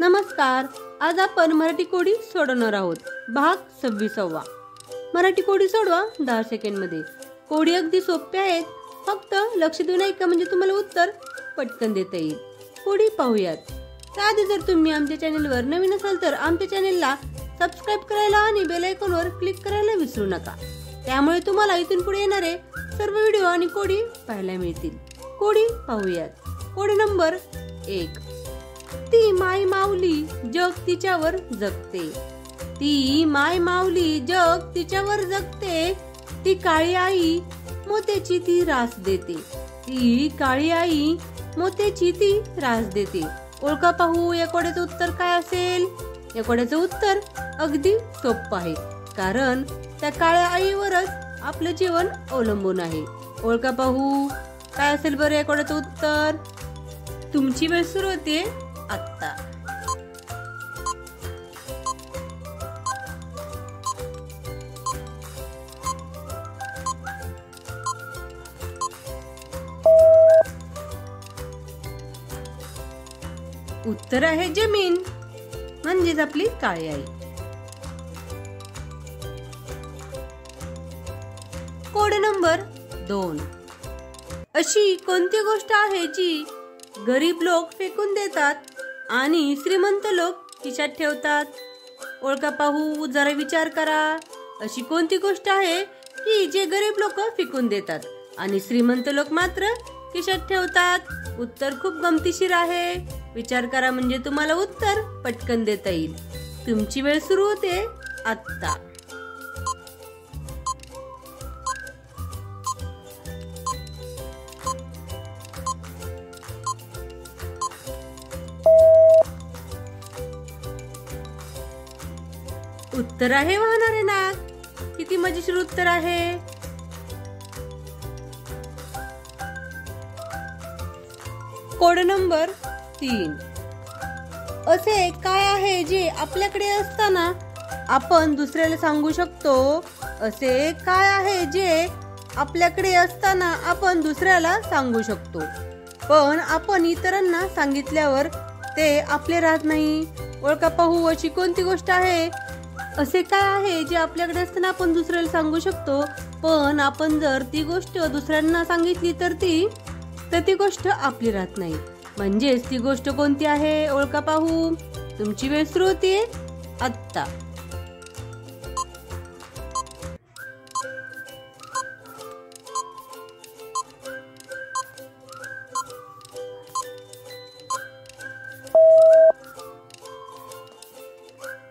नमस्कार. आज आपण मराठी कोडी सोडवणार आहोत. भाग 26वा. मराठी कोडी सोडवा 10 सेकंडमध्ये. कोडी अगदी सोप्या आहेत. फक्त लक्ष देऊन ऐका म्हणजे तुम्हाला उत्तर पटकन देता येईल. कोडी पाहूयात. त्याआधी जर तुम्ही आमच्या चॅनलवर नवीन असाल तर आमच्या चॅनलला सबस्क्राइब करायला आणि बेल आयकॉनवर क्लिक करायला विसरू नका. त्यामुळे तुम्हाला इथून पुढे येणारे सर्व व्हिडिओ आणि कोडी पाहायला मिळतील. कोडी पाहूयात. कोडी नंबर 1. ती माय माऊली जग तिच्यावर जगते. ती माय माऊली जग तिच्यावर जगते. ती काळी आई मोत्याची ती रास देते. ती काळी आई मोत्याची ती रास देते. ओळखा पाहू या कोड्याचं उत्तर काय असेल. या कोड्याचं उत्तर अगदी सोपं आहे, कारण त्या काळ्या आईवरच आपलं जीवन अवलंबून आहे. ओळखा पाहू काय असेल बरं या कोड्याचं उत्तर. तुमची वेळ सुरू होते आता. उत्तर आहे जमीन, म्हणजेच आपली काळी आई. Code number 2. अशी कोणती गोष्ट आहे जी गरीब लोक फेकून देतात आणि श्रीमंत लोक खिशात ठेवतात. ओळखा पाहू, जरा विचार करा. अशी कोणती गोष्ट आहे की जे गरीब लोक फेकून देतात आणि श्रीमंत लोक मात्र खिशात ठेवतात. उत्तर खूप गमतीशीर आहे. विचार करा म्हणजे तुम्हाला उत्तर पटकन देता येईल. तुमची वेळ सुरू होते आता. उत्तर आहे वाहणारे नाग. किती मजेशीर उत्तर आहे. Code number 3. असे काय आहे जे आपल्याकडे असताना आपण दुसऱ्याला सांगू शकतो. असे काय आहे जे आपल्याकडे असताना आपण दुसऱ्याला सांगू शकतो, पण आपण इतरांना सांगितल्यावर ते आपले राहत नाही. ओळखा पाहू अशी कोणती गोष्ट आहे. असे काय आहे जे आपल्याकडे असताना आपण दुसऱ्याला सांगू शकतो, पण आपण जर ती गोष्ट दुसऱ्यांना सांगितली तर ती गोष्ट आपली राहत नाही. म्हणजेच ती गोष्ट कोणती आहे. ओळखा पाहू. तुमची वेळ सुरू होते आत्ता.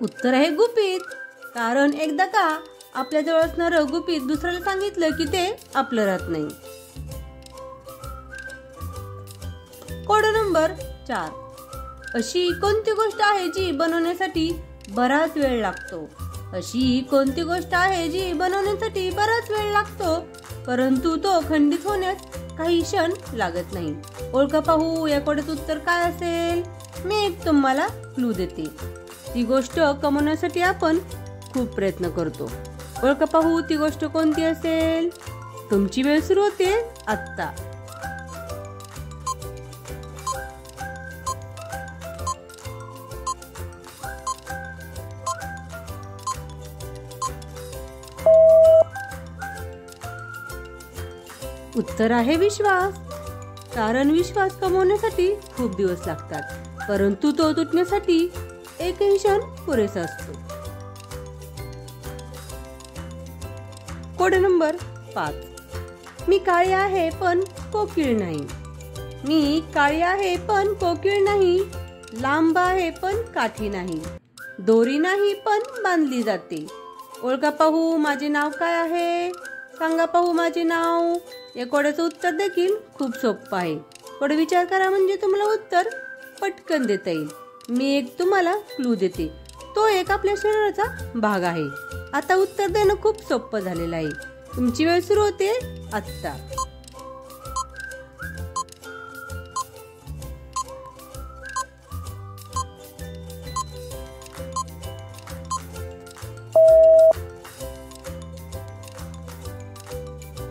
उत्तर आहे गुपित, कारण एकदा का आपल्या जवळ असणारं गुपित दुसऱ्याला सांगितलं की ते आपलं राहत नाही. Code number 4. अशी कोणती गोष्ट आहे जी बनवण्यासाठी बराच वेळ लागतो. अशी कोणती गोष्ट आहे जी बनवण्यासाठी बराच वेळ लागतो, परंतु तो खंडित होण्यास काही क्षण लागत नाही. ओळखा पाहू या कोड्याचं उत्तर काय असेल. मी एक तुम्हाला क्लू देते. ती गोष्ट कमवण्यासाठी आपण खूप प्रयत्न करतो. ओळखा पाहू ती गोष्ट कोणती असेल. तुमची वेळ सुरू होते आत्ता. उत्तर आहे विश्वास, कारण विश्वास कमवण्यासाठी खूप दिवस लागतात, परंतु तो तुटण्यासाठी एकही क्षण पुरेसा असतो. Code number 5. मी काळी आहे पण कोकिळ नाही. मी काळी आहे पण कोकिळ नाही. लांब आहे पण काठी नाही. दोरी नाही पण बांधली जाते. ओळखा पाहू माझे नाव काय आहे. सांगा पाहू माझे नाव. या कोड्याचं उत्तर देखील खूप सोपं आहे. थोडं विचार करा म्हणजे तुम्हाला उत्तर पटकन देता येईल. मी एक तुम्हाला क्लू देते. तो एक आपल्या शरीराचा भाग आहे. आता उत्तर देणं खूप सोपं झालेलं आहे. तुमची वेळ सुरू होते आत्ता.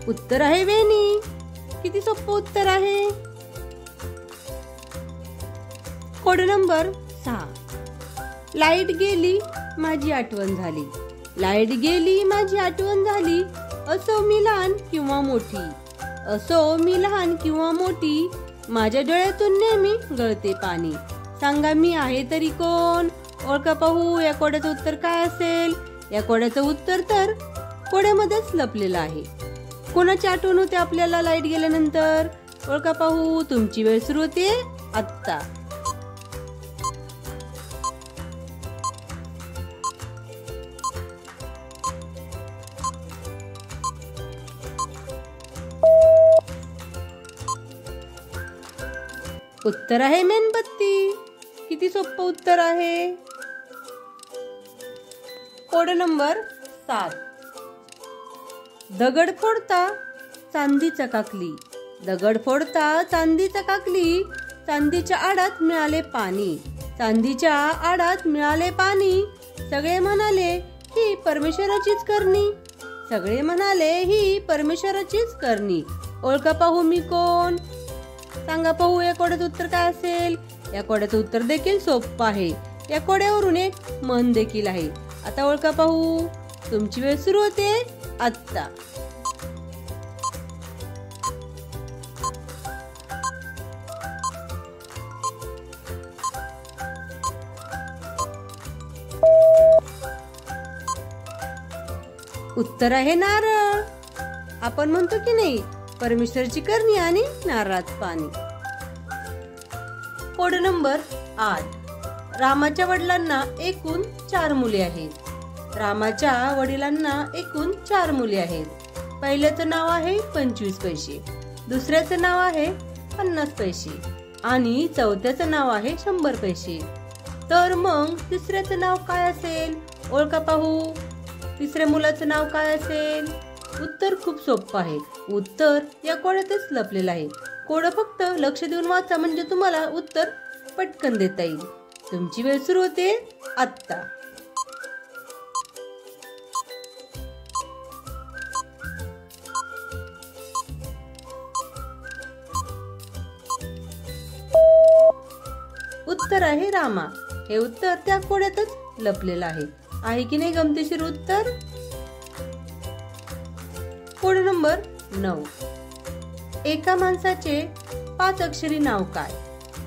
उत्तर आहे वेणी. किती सोपं उत्तर आहे. Code number 6. लाईट गेली माझी आठवण झाली, लाईट गेली माझी आठवण झाली, असो मी लहान किंवा मोठी, असो मी लहान किंवा मोठी, माझ्या डोळ्यातून नेहमी गळते पाणी, सांगा मी आहे तरी कोण? ओळखा पाहू या कोड्याचं उत्तर काय असेल? या कोड्याचं उत्तर तर कोड्यामध्येच लपलेलं आहे. कोणाची आठवण होते आपल्याला लाईट गेल्यानंतर? ओळखा पाहू, तुमची वेळ सुरू होते आत्ता. उत्तर आहे मेणबत्ती. किती सोपं उत्तर आहे. Code number 7. दगड फोडता चांदी चकाकली, दगड फोडता चांदी चकाकली, चांदीच्या आडात मिळाले पाणी, चांदीच्या आडात मिळाले पाणी, सगळे म्हणाले ही परमेश्वराचीच करणी, सगळे म्हणाले ही परमेश्वराचीच करणी. ओळखा पाहू मी कोण? सांगा पाहू या कोड्याचं उत्तर काय असेल? या कोड्याचं उत्तर देखील सोपं आहे. या कोड्यावरून एक म्हण देखील आहे. आता ओळखा पाहू, तुमची वेळ सुरू होते आत्ता. उत्तर आहे नारळ. आपण म्हणतो की नाही, परमेश्वराची करणी आणि नारळात पाणी. Code number 8. रामाच्या वडिलांना एकूण 4 मुले आहेत. रामाच्या वडिलांना एकूण 4 मुले आहेत. पहिल्याचं नाव आहे 25 पैसे, दुसऱ्याचं नाव आहे 50 पैसे आणि चौथ्याचं नाव आहे 100 पैसे. तर मग तिसऱ्याचं नाव काय असेल? ओळखा पाहू, तिसऱ्या मुलाचं नाव काय असेल? उत्तर खूप सोपं आहे. उत्तर या कोड्यातच लपलेलं आहे. कोडं फक्त लक्ष देऊन वाचा म्हणजे तुम्हाला उत्तर पटकन देता येईल. तुमची वेळ सुरू होते आत्ता. उत्तर आहे रामा. हे उत्तर त्या कोड्यातच लपलेलं आहे की नाही गमतीशीर उत्तर? Code number 9. एका माणसाचे 5 अक्षरी नाव काय?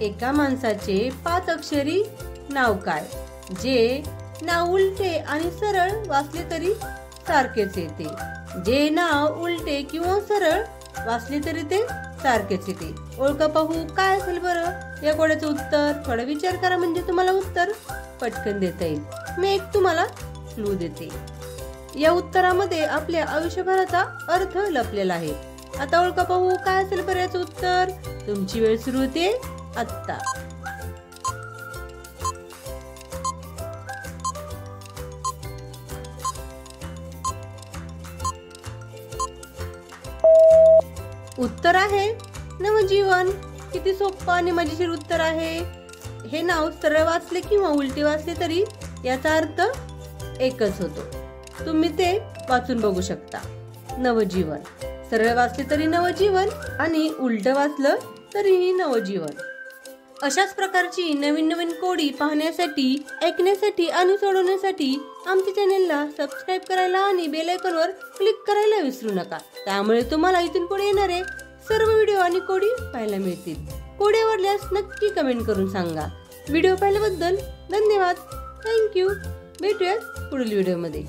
एका माणसाचे 5 अक्षरी नाव काय? जे नाव उलटे आणि सरळ वाचले तरी सारखेच येते. जे नाव उलटे किंवा सरळ वाचले तरी ते सारखेच येते. ओळखा पाहू काय असेल बरं या कोड्याचं उत्तर? थोडा विचार करा म्हणजे तुम्हाला उत्तर पटकन देता येईल. मी एक तुम्हाला क्लू देते. या उत्तरामध्ये आपल्या आयुष्यभराचा अर्थ लपलेला आहे. आता ओळखा पाहू काय असेल बरं याचं उत्तर? तुमची वेळ सुरू होते आत्ता. उत्तर आहे नवजीवन. किती सोपं आणि मजेशीर उत्तर आहे. हे नाव सरळ वाचले किंवा उलटे वाचले तरी याचा अर्थ एकच होतो. तुम्ही ते वाचून बघू शकता. नवजीवन सरळ वाचले तरी नवजीवन आणि उलट वाचलं तरीही नवजीवन. अशाच प्रकारची नवीन नवीन कोडी पाहण्यासाठी, ऐकण्यासाठी आणि सोडवण्यासाठी आमच्या चॅनेलला सबस्क्राईब करायला आणि बेल आयकॉनवर क्लिक करायला विसरू नका. त्यामुळे तुम्हाला इथून पुढे येणारे सर्व व्हिडिओ आणि कोडी पाहायला मिळतील. कोडी आवडल्यास नक्की कमेंट करून सांगा. व्हिडिओ पाहिल्याबद्दल धन्यवाद. थँक्यू. भेटूयात पुढील व्हिडिओमध्ये.